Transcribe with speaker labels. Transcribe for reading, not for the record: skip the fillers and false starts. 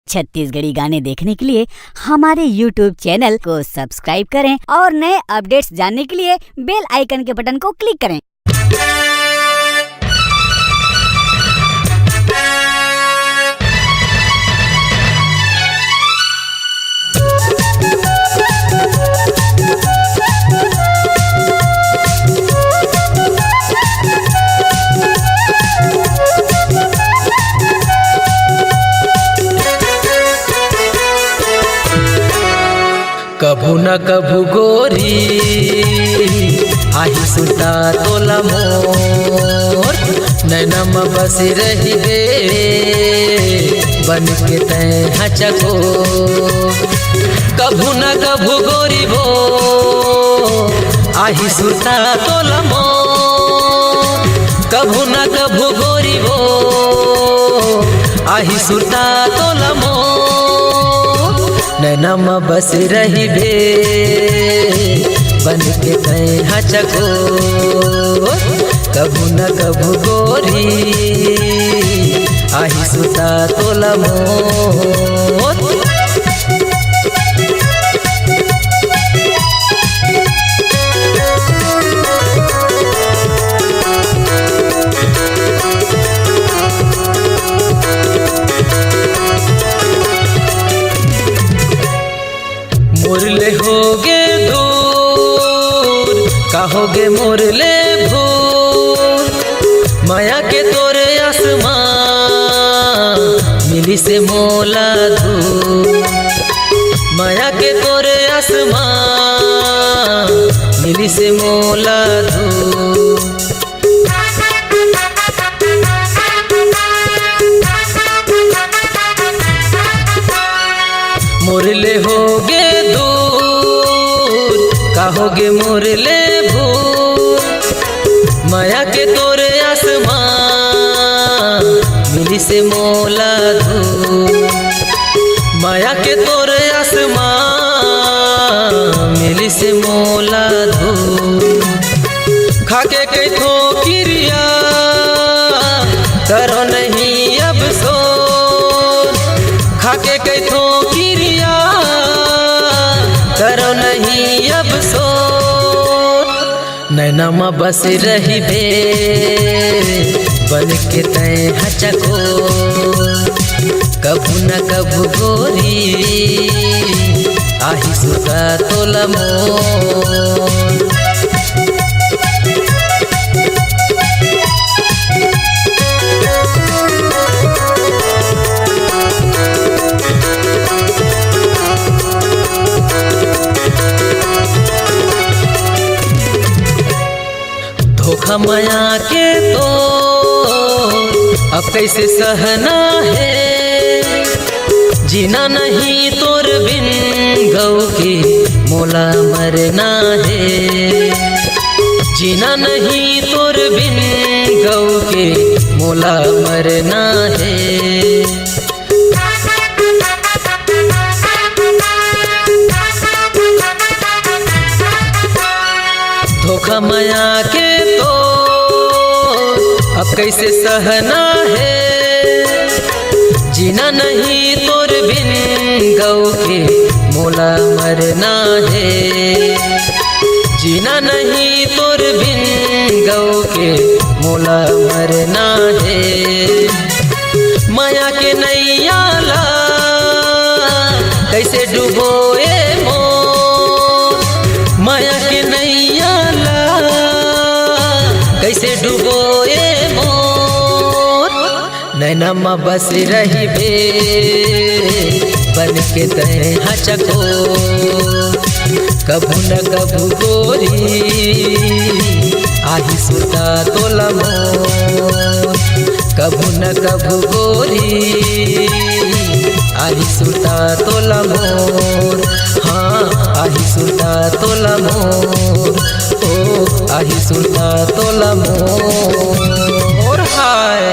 Speaker 1: छत्तीसगढ़ी गाने देखने के लिए हमारे YouTube चैनल को सब्सक्राइब करें और नए अपडेट्स जानने के लिए बेल आइकन के बटन को क्लिक करें।
Speaker 2: कभू न कभू गोरी आही सुता तोला मोर नैनम बस रही बे बन के तय हचको। कभू न कभू गोरी वो आही सुता तोला मोर, कभू न कभू गोरी वो आही सुता तोला मोर नैनम बस रही बे बन के तय हचको। कभू न कभू गोरी आही सुता तोला मोर। मोरले होगे दूर कहोगे मोरले भूर, माया के तोरे आसमां मिली से मोला धूर, माया के तोरे आसमां मिली से मोला धूर। मोरले होगे दूर कहोगे मोरले भूर, माया के तोरे आसमां मिली से मोला धूर, माया के तोरे आसमां मिली से मोला धूर। खाके कैथो क्रिया करो नहीं अब सोच, खाके कैथो करो नहीं अब सोच नैनम बस रही बे बन के तय हचको। कभू न कभू गोरी आही सुता तोला मोर। धोखा माया के तो अब कैसे सहना है, जीना नहीं तोर बिन गौ के मोला मरना है, जीना नहीं तोर बिन गौ के मोला मरना है। धोखा माया के तो अब कैसे सहना है, जीना नहीं तोर बिन गौ के मोला मरना है, जीना नहीं तोर बिन गौ के मोला मरना है। माया के नैया ला कैसे डुबोए मोर, माया के नैया कैसे डुबोए मोर नैनम बस रही बे बन के तय हचको। कभू न कभू गोरी आही सुता तोला मोर, कभू न कभू गोरी आही सुता तोला मोर। हाँ आही सुता तोला मोर, ओ आही सुता तोला मोर। हाय